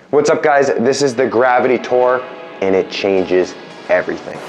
What's up guys, this is the Gravity Tour and it changes everything.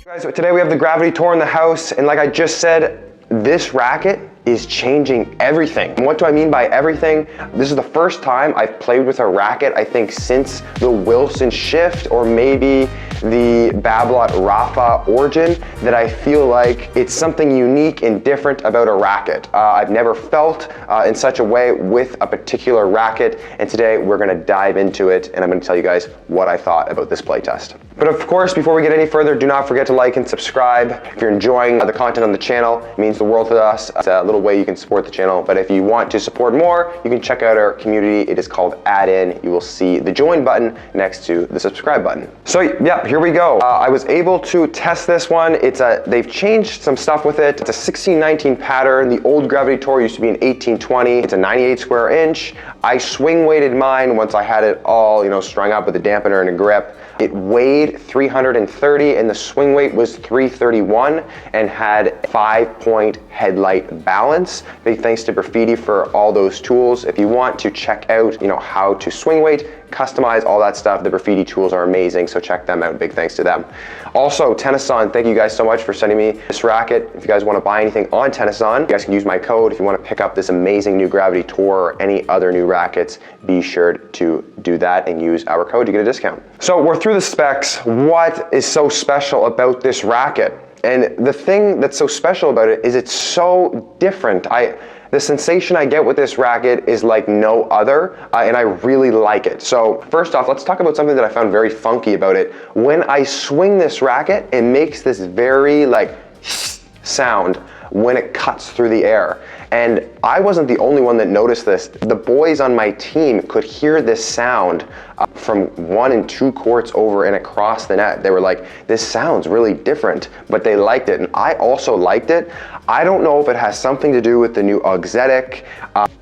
Guys, so today we have the Gravity Tour in the house, and like I just said, this racket is changing everything. And what do I mean by everything? This is the first time I've played with a racket, I think, since the Wilson Shift or maybe the Babolat Rafa Origin, that I feel like it's something unique and different about a racket. I've never felt in such a way with a particular racket, and today we're gonna dive into it and I'm gonna tell you guys what I thought about this playtest. But of course, before we get any further, do not forget to like and subscribe. If you're enjoying the content on the channel, it means the world to us. It's a little way you can support the channel, but if you want to support more, you can check out our community. It is called Add In. You will see the join button next to the subscribe button. So yeah, here we go. I was able to test this one. They've changed some stuff with it. It's a 1619 pattern. The old Gravity Tour used to be an 1820. It's a 98 square inch. I swing weighted mine once I had it all, strung up with a dampener and a grip. It weighed 330 and the swing weight was 331 and had 5-point headlight balance. Big thanks to Graffiti for all those tools. If you want to check out, how to swing weight, customize all that stuff, the Graffiti tools are amazing, so check them out. Big thanks to them. Also, Tennyson, thank you guys so much for sending me this racket. If you guys want to buy anything on Tennyson, you guys can use my code. If you want to pick up this amazing new Gravity Tour or any other new rackets, be sure to do that and use our code to get a discount. So we're through the specs. What is so special about this racket? And the thing that's so special about it is it's so different. The sensation I get with this racket is like no other, and I really like it. So first off, let's talk about something that I found very funky about it. When I swing this racket, it makes this very like sound when it cuts through the air. And I wasn't the only one that noticed this. The boys on my team could hear this sound from 1 and 2 courts over and across the net. They were like, this sounds really different, but they liked it. And I also liked it. I don't know if it has something to do with the new Auxetic,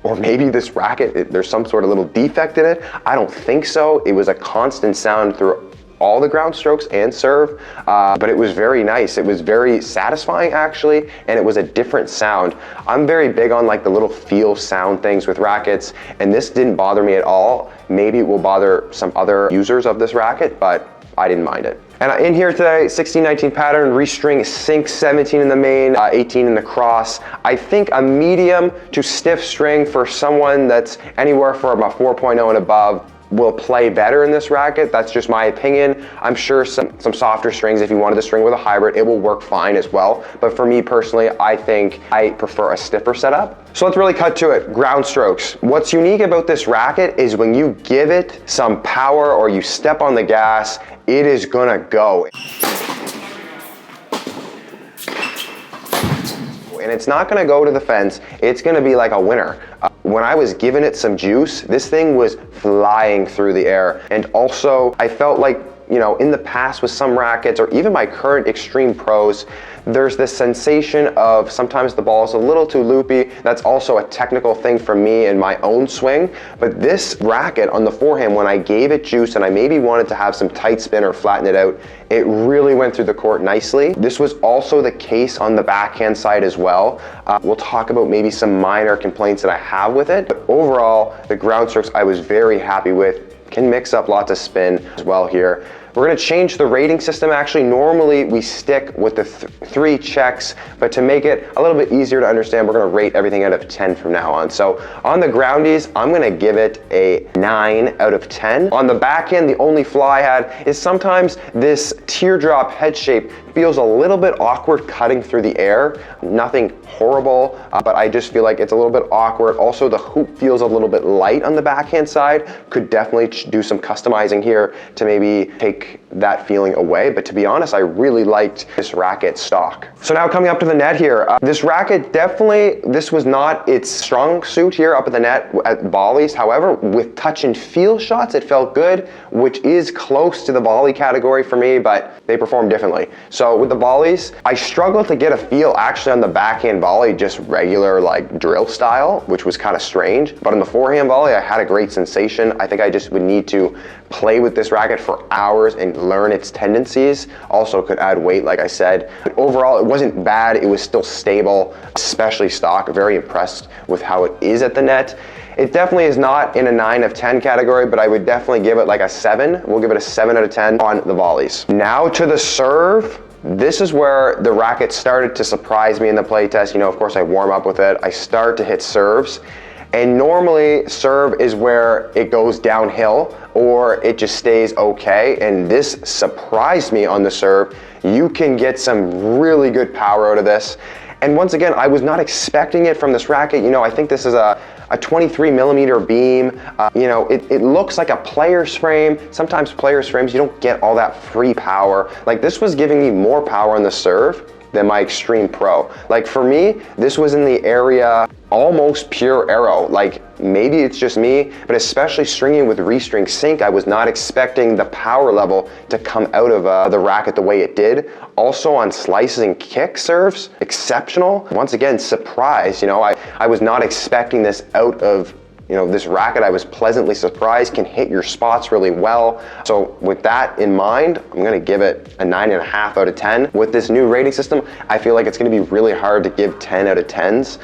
or maybe this racket, there's some sort of little defect in it. I don't think so. It was a constant sound through all the ground strokes and serve, but it was very nice. It was very satisfying actually, and it was a different sound. I'm very big on like the little feel sound things with rackets, and this didn't bother me at all. Maybe it will bother some other users of this racket, but I didn't mind it. And in here today, 1619 pattern, restring, sink 17 in the main, 18 in the cross. I think a medium to stiff string for someone that's anywhere from a 4.0 and above will play better in this racket. That's just my opinion. I'm sure some softer strings, if you wanted to string with a hybrid, it will work fine as well. But for me personally, I think I prefer a stiffer setup. So let's really cut to it. Ground strokes. What's unique about this racket is when you give it some power or you step on the gas, it is gonna go. And it's not gonna go to the fence, it's gonna be like a winner. When I was giving it some juice, this thing was flying through the air. And also, I felt like, in the past with some rackets, or even my current Extreme Pros, there's this sensation of sometimes the ball is a little too loopy. That's also a technical thing for me in my own swing. But this racket on the forehand, when I gave it juice and I maybe wanted to have some tight spin or flatten it out, it really went through the court nicely. This was also the case on the backhand side as well. We'll talk about maybe some minor complaints that I have with it. But overall, the ground strokes I was very happy with. Can mix up lots of spin as well here. We're gonna change the rating system. Actually, normally we stick with the 3 checks, but to make it a little bit easier to understand, we're gonna rate everything out of 10 from now on. So on the groundies, I'm gonna give it a 9 out of 10. On the backhand, the only flaw I had is sometimes this teardrop head shape feels a little bit awkward cutting through the air. Nothing horrible, but I just feel like it's a little bit awkward. Also, the hoop feels a little bit light on the backhand side. Could definitely do some customizing here to maybe take that feeling away. But to be honest, I really liked this racket stock. So now coming up to the net here, this racket definitely, this was not its strong suit here up at the net at volleys. However, with touch and feel shots, it felt good, which is close to the volley category for me, but they perform differently. So with the volleys, I struggled to get a feel actually on the backhand volley, just regular like drill style, which was kind of strange. But on the forehand volley, I had a great sensation. I think I just would need to play with this racket for hours and learn its tendencies. Also could add weight, like I said. But overall, it wasn't bad. It was still stable, especially stock. Very impressed with how it is at the net. It definitely is not in a 9 of 10 category, but I would definitely give it like a 7. We'll give it a 7 out of 10 on the volleys. Now to the serve. This is where the racket started to surprise me in the playtest. You know, of course I warm up with it. I start to hit serves. And normally serve is where it goes downhill or it just stays okay. And this surprised me on the serve. You can get some really good power out of this. And once again, I was not expecting it from this racket. You know, I think this is a 23 millimeter beam. You know, it looks like a player's frame. Sometimes player's frames, you don't get all that free power. Like this was giving me more power on the serve than my Extreme Pro. Like for me, this was in the area almost pure arrow. Like maybe it's just me, but especially stringing with restring sync, I was not expecting the power level to come out of the racket the way it did. Also on slices and kick serves, exceptional. Once again, surprised. You know, I was not expecting this out of, you know, this racket. I was pleasantly surprised, can hit your spots really well. So with that in mind, I'm gonna give it a 9.5 out of 10. With this new rating system, I feel like it's gonna be really hard to give 10 out of 10s.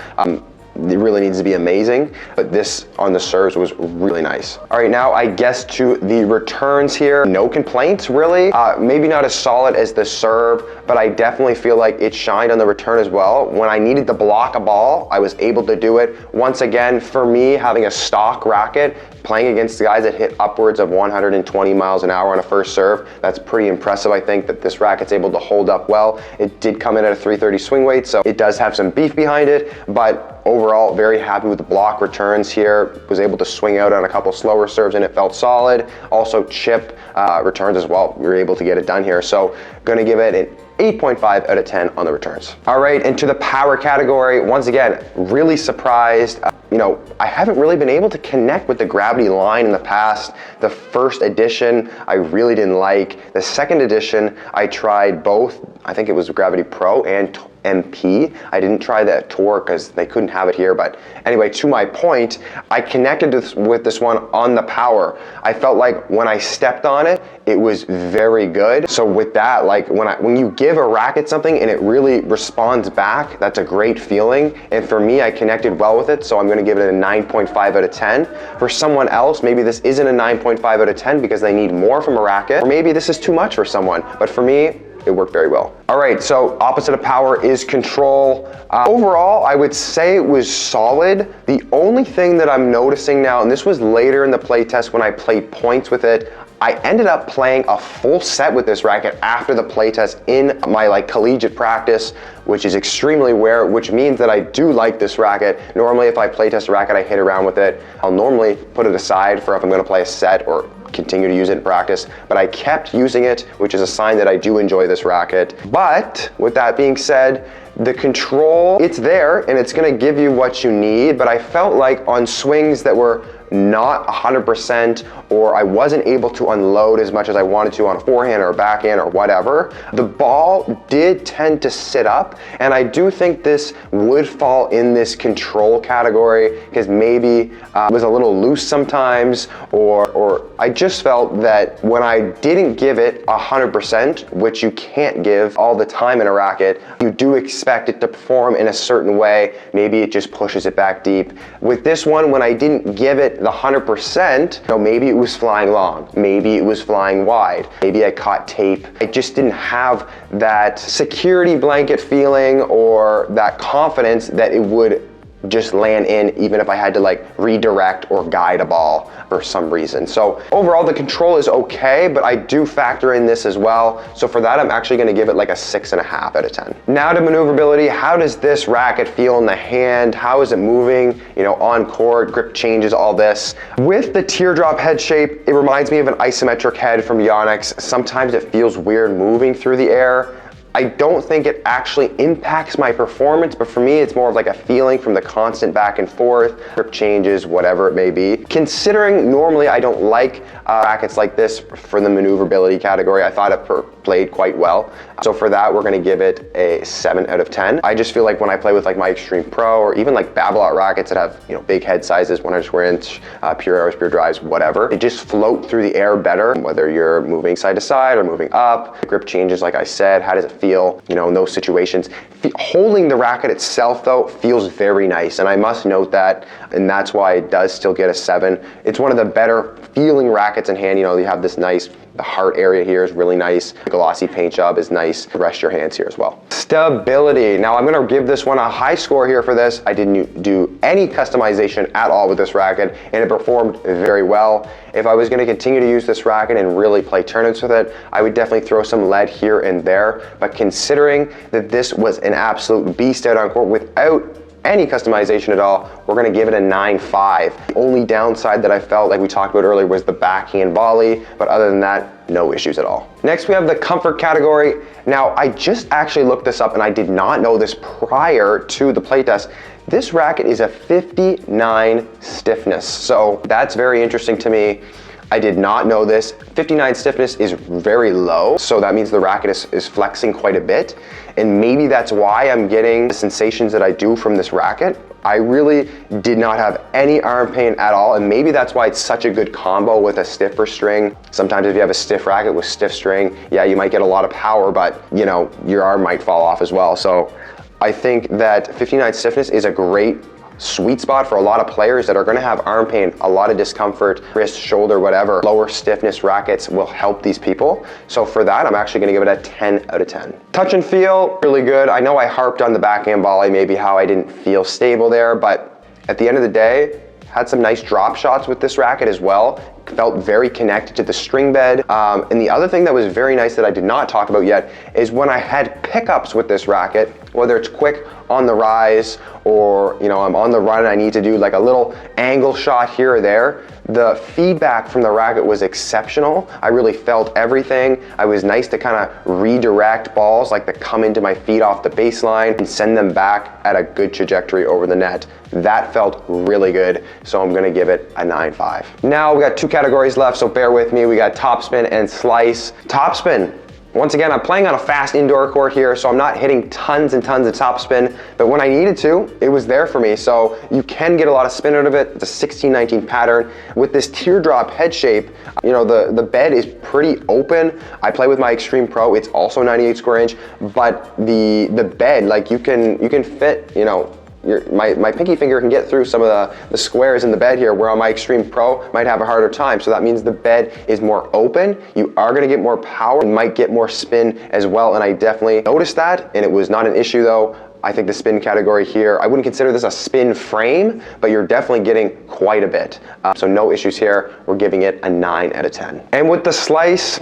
It really needs to be amazing, but this on the serves was really nice. All right, now I guess to the returns here. No complaints really. Maybe not as solid as the serve, but I definitely feel like it shined on the return as well. When I needed to block a ball, I was able to do it. Once again, for me, having a stock racket, playing against guys that hit upwards of 120 miles an hour on a first serve, that's pretty impressive. I think that this racket's able to hold up well. It did come in at a 330 swing weight, so it does have some beef behind it, but overall, very happy with the block returns here. Was able to swing out on a couple slower serves and it felt solid. Also chip returns as well. We were able to get it done here. So gonna give it an 8.5 out of 10 on the returns. All right, and to the power category, once again, really surprised. You know, I haven't really been able to connect with the gravity line in the past. The first edition, I really didn't like. The second edition, I tried both. I think it was Gravity Pro and MP. I didn't try the Tour because they couldn't have it here, but anyway, to my point, I connected with this one on the power. I felt like when I stepped on it, it was very good. So with that, like when you give a racket something and it really responds back, that's a great feeling. And for me, I connected well with it, so I'm gonna give it a 9.5 out of 10. For someone else, maybe this isn't a 9.5 out of 10 because they need more from a racket, or maybe this is too much for someone, but for me, it worked very well. All right, so opposite of power is control. Overall, I would say it was solid. The only thing that I'm noticing now, and this was later in the play test when I played points with it, I ended up playing a full set with this racket after the play test in my collegiate practice, which is extremely rare, which means that I do like this racket. Normally, if I play test a racket, I hit around with it. I'll normally put it aside for if I'm gonna play a set or continue to use it in practice, but I kept using it, which is a sign that I do enjoy this racket. But with that being said, the control, it's there and it's gonna give you what you need, but I felt like on swings that were not 100% or I wasn't able to unload as much as I wanted to on a forehand or a backhand or whatever, the ball did tend to sit up, and I do think this would fall in this control category because maybe it was a little loose sometimes, or I just felt that when I didn't give it 100%, which you can't give all the time in a racket, you do expect it to perform in a certain way. Maybe it just pushes it back deep. With this one, when I didn't give it the 100%, you know, maybe it was flying long, maybe it was flying wide, maybe I caught tape. I just didn't have that security blanket feeling or that confidence that it would just land in, even if I had to like redirect or guide a ball for some reason. So overall, the control is okay, but I do factor in this as well. So for that, I'm actually gonna give it like a 6.5 out of 10. Now to maneuverability, how does this racket feel in the hand? How is it moving, you know, on court, grip changes, all this. With the teardrop head shape, it reminds me of an isometric head from Yonex. Sometimes it feels weird moving through the air. I don't think it actually impacts my performance, but for me, it's more of like a feeling from the constant back and forth, grip changes, whatever it may be. Considering normally I don't like rackets like this for the maneuverability category, I thought it played quite well. So for that, we're gonna give it a 7 out of 10. I just feel like when I play with like my Extreme Pro or even like Babolat rackets that have, you know, big head sizes, 1/4 inch, pure arrows, pure drives, whatever, they just float through the air better, whether you're moving side to side or moving up. The grip changes, like I said, how does it feel, you know, in those situations. Holding the racket itself though feels very nice, and I must note that, and that's why it does still get a 7. It's one of the better feeling rackets in hand. You know, you have this nice, the heart area here is really nice. The glossy paint job is nice. Rest your hands here as well. Stability. Now I'm gonna give this one a high score here for this. I didn't do any customization at all with this racket, and it performed very well. If I was gonna continue to use this racket and really play tournaments with it, I would definitely throw some lead here and there. But considering that this was an absolute beast out on court without any customization at all, we're gonna give it a 9.5. The only downside that I felt, like we talked about earlier, was the backhand volley, but other than that, no issues at all. Next, we have the comfort category. Now, I just actually looked this up and I did not know this prior to the playtest. This racket is a 59 stiffness, so that's very interesting to me. I did not know this. 59 stiffness is very low, so that means the racket is flexing quite a bit, and maybe that's why I'm getting the sensations that I do from this racket. I really did not have any arm pain at all, and maybe that's why it's such a good combo with a stiffer string. Sometimes if you have a stiff racket with stiff string, yeah, you might get a lot of power, but you know, your arm might fall off as well. So I think that 59 stiffness is a great sweet spot for a lot of players that are going to have arm pain, a lot of discomfort, wrist, shoulder, whatever. Lower stiffness rackets will help these people. So for that, I'm actually going to give it a 10 out of 10. Touch and feel, really good. I know I harped on the backhand volley, maybe how I didn't feel stable there, but at the end of the day, had some nice drop shots with this racket as well. Felt very connected to the string bed. And the other thing that was very nice that I did not talk about yet is when I had pickups with this racket, whether it's quick on the rise or, you know, I'm on the run and I need to do like a little angle shot here or there, the feedback from the racket was exceptional. I really felt everything. I was nice to kind of redirect balls, like to come into my feet off the baseline and send them back at a good trajectory over the net. That felt really good, so I'm gonna give it a 9.5. Now we got 2 categories left, so bear with me. We got Topspin and Slice. Topspin, once again, I'm playing on a fast indoor court here, so I'm not hitting tons and tons of topspin, but when I needed to, it was there for me. So you can get a lot of spin out of it. It's a 16-19 pattern. With this teardrop head shape, you know, the bed is pretty open. I play with my Extreme Pro. It's also 98 square inch, but the bed, like you can fit, you know, my pinky finger can get through some of the squares in the bed here, where on my Extreme Pro might have a harder time. So that means the bed is more open. You are gonna get more power and might get more spin as well. And I definitely noticed that, and it was not an issue though. I think the spin category here, I wouldn't consider this a spin frame, but you're definitely getting quite a bit. So no issues here. We're giving it a 9 out of 10. And with the Slice,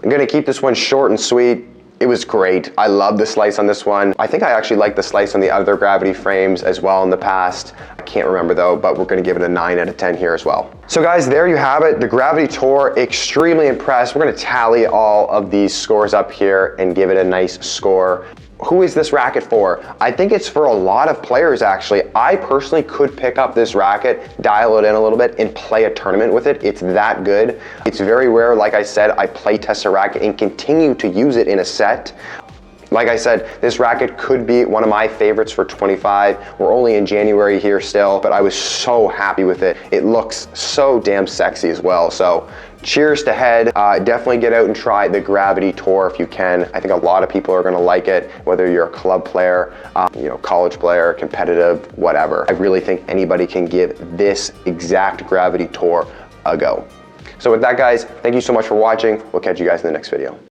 I'm gonna keep this one short and sweet. It was great. I love the Slice on this one. I think I actually like the Slice on the other gravity frames as well in the past. I can't remember though, but we're gonna give it a 9 out of 10 here as well. So guys, there you have it. The Gravity Tour, extremely impressed. We're gonna tally all of these scores up here and give it a nice score. Who is this racket for? I think it's for a lot of players actually. I personally could pick up this racket, dial it in a little bit, and play a tournament with it. It's that good. It's very rare, like I said, I play test a racket and continue to use it in a set. Like I said, this racket could be one of my favorites for 25. We're only in January here still, but I was so happy with it. It looks so damn sexy as well. So cheers to head. Definitely get out and try the Gravity Tour if you can. I think a lot of people are gonna like it, whether you're a club player, you know, college player, competitive, whatever. I really think anybody can give this exact Gravity Tour a go. So with that guys, thank you so much for watching. We'll catch you guys in the next video.